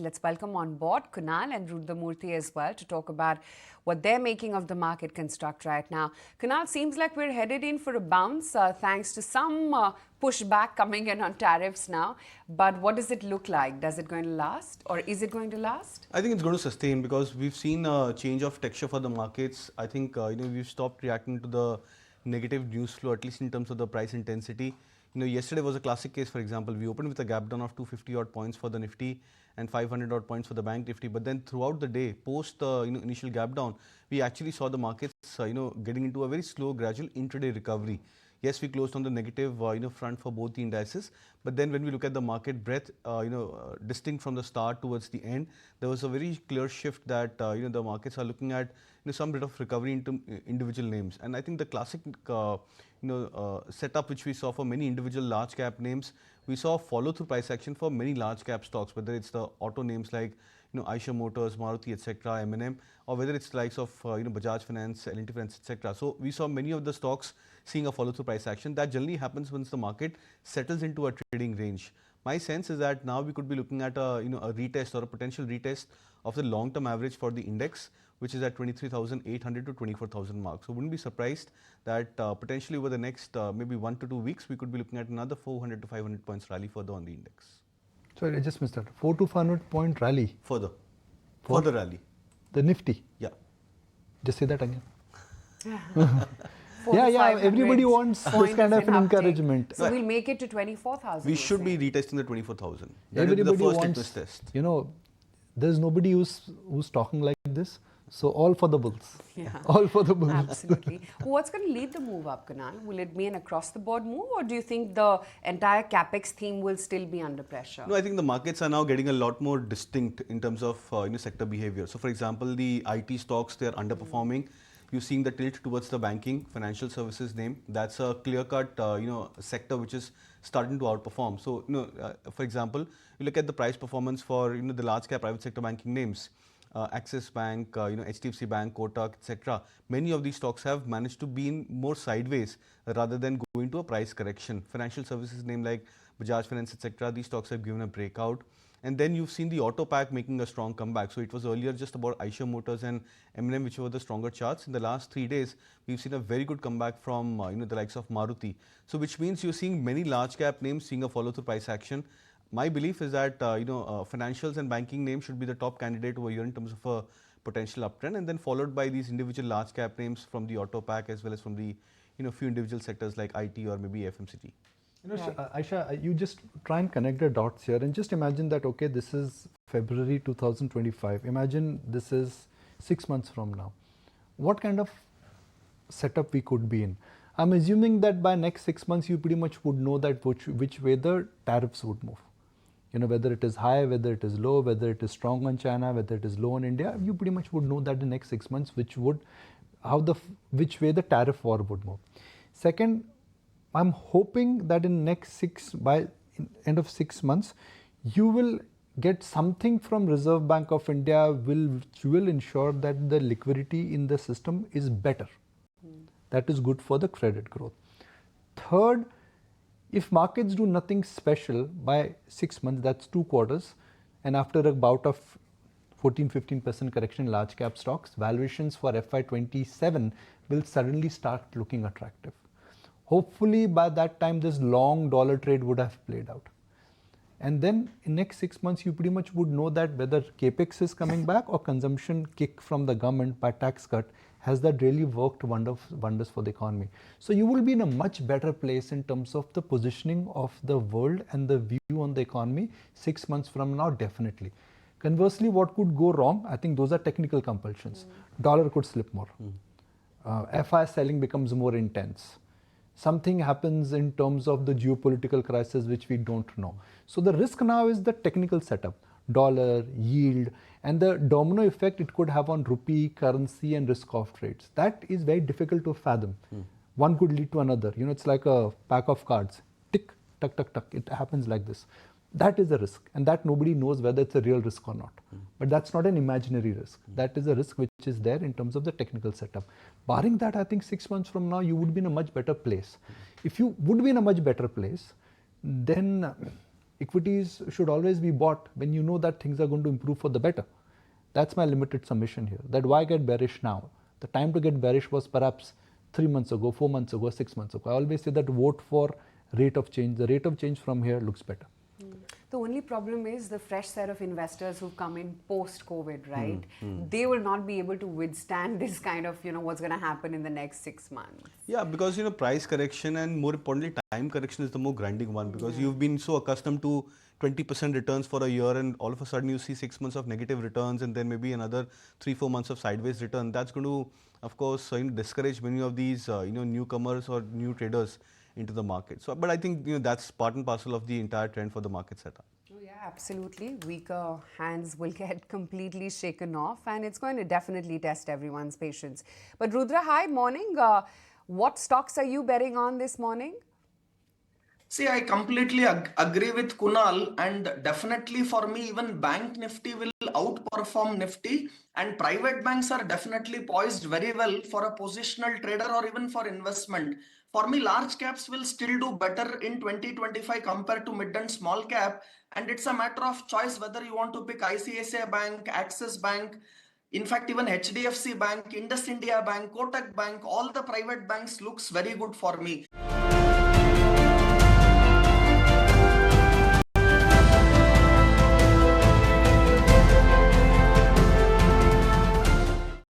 Let's welcome on board Kunal and Rudramurthy as well to talk about what they're making of the market construct right now. Kunal, seems like we're headed in for a bounce thanks to some pushback coming in on tariffs now. But what does it look like? Does it going to last or is it going to last? I think it's going to sustain because we've seen a change of texture for the markets. I think we've stopped reacting to the negative news flow, at least in terms of the price intensity. Yesterday was a classic case. For example, we opened with a gap down of 250 odd points for the Nifty and 500 odd points for the Bank Nifty. But then throughout the day, post the initial gap down, we actually saw the markets getting into a very slow, gradual intraday recovery. Yes, we closed on the negative front for both the indices, but then when we look at the market breadth, distinct from the start towards the end, there was a very clear shift that the markets are looking at some bit of recovery into individual names. And I think the classic setup which we saw for many individual large cap names, we saw follow through price action for many large cap stocks, whether it's the auto names like Eicher Motors, Maruti, etc., M&M, or whether it's the likes of Bajaj Finance, L&T Finance, etc. So we saw many of the stocks seeing a follow through price action. That generally happens once the market settles into a trading range. My sense is that now we could be looking at a retest or a potential retest of the long term average for the index, which is at 23,800 to 24,000 mark. So wouldn't be surprised that potentially over the next maybe 1 to 2 weeks we could be looking at another 400 to 500 points rally further on the index. Sorry, I just missed that. 4 to 500 point rally. Further rally. The Nifty. Yeah. Just say that again. Everybody wants this kind of an encouragement. So we'll make it to 24,000. We should be retesting the 24,000. Everybody the first wants, litmus test. There's nobody who's talking like this. So all for the bulls. Yeah. All for the bulls. Absolutely. What's going to lead the move up, Kunal? Will it be an across-the-board move, or do you think the entire capex theme will still be under pressure? No, I think the markets are now getting a lot more distinct in terms of sector behavior. So, for example, the IT stocks, they are underperforming. You're seeing the tilt towards the banking, financial services name. That's a clear-cut sector which is starting to outperform. So, for example, you look at the price performance for the large-cap private sector banking names. Axis Bank, HDFC Bank, Kotak, etc. Many of these stocks have managed to be in more sideways rather than go into a price correction. Financial services name like Bajaj Finance, etc. These stocks have given a breakout. And then you've seen the auto pack making a strong comeback. So it was earlier just about Eicher Motors and M&M which were the stronger charts. In the last 3 days, we've seen a very good comeback from the likes of Maruti. So which means you're seeing many large cap names seeing a follow through price action. My belief is that financials and banking names should be the top candidate over here in terms of a potential uptrend, and then followed by these individual large cap names from the auto pack as well as from the few individual sectors like IT or maybe FMCG. Aisha, you just try and connect the dots here and just imagine that, okay, this is February 2025. Imagine this is 6 months from now. What kind of setup we could be in? I'm assuming that by next 6 months, you pretty much would know that which way the tariffs would move. Whether it is high, whether it is low, whether it is strong on China, whether it is low on India, you pretty much would know that the next 6 months, which way the tariff war would move. Second, I'm hoping that by end of 6 months, you will get something from Reserve Bank of India which will ensure that the liquidity in the system is better. That is good for the credit growth. Third, if markets do nothing special by 6 months, that's 2 quarters, and after a bout of 14-15% correction in large cap stocks, valuations for FY27 will suddenly start looking attractive. Hopefully by that time this long dollar trade would have played out. And then in next 6 months you pretty much would know that whether capex is coming back or consumption kick from the government by tax cut, has that really worked wonders for the economy. So you will be in a much better place in terms of the positioning of the world and the view on the economy 6 months from now, definitely. Conversely, what could go wrong? I think those are technical compulsions. Dollar could slip more. FI selling becomes more intense. Something happens in terms of the geopolitical crisis which we don't know. So the risk now is the technical setup, dollar, yield, and the domino effect it could have on rupee, currency and risk off trades. That is very difficult to fathom. One could lead to another. It's like a pack of cards. Tick, tuck, tuck, tuck. It happens like this. That is a risk, and that nobody knows whether it's a real risk or not. But that's not an imaginary risk. That is a risk which is there in terms of the technical setup. Barring that, I think 6 months from now, you would be in a much better place. If you would be in a much better place, then Equities should always be bought when you know that things are going to improve for the better. That's my limited submission here. That why get bearish now? The time to get bearish was perhaps 3 months ago, 4 months ago, 6 months ago. I always say that vote for rate of change. The rate of change from here looks better. The only problem is the fresh set of investors who've come in post-COVID, right? They will not be able to withstand this kind of, what's going to happen in the next 6 months. Yeah, because price correction and more importantly time correction is the more grinding one, because you've been so accustomed to 20% returns for a year, and all of a sudden you see 6 months of negative returns and then maybe another 3-4 months of sideways return. That's going to, of course, discourage many of these newcomers or new traders into the market. So, but I think that's part and parcel of the entire trend for the market setup. Oh yeah, absolutely. Weaker hands will get completely shaken off, and it's going to definitely test everyone's patience. But Rudra, hi, morning. What stocks are you betting on this morning? See, I completely agree with Kunal, and definitely for me, even Bank Nifty will outperform Nifty, and private banks are definitely poised very well for a positional trader or even for investment. For me, large caps will still do better in 2025 compared to mid and small cap, and it's a matter of choice whether you want to pick ICICI Bank, Axis Bank. In fact, even HDFC Bank, Indus India Bank, Kotak Bank, all the private banks looks very good for me.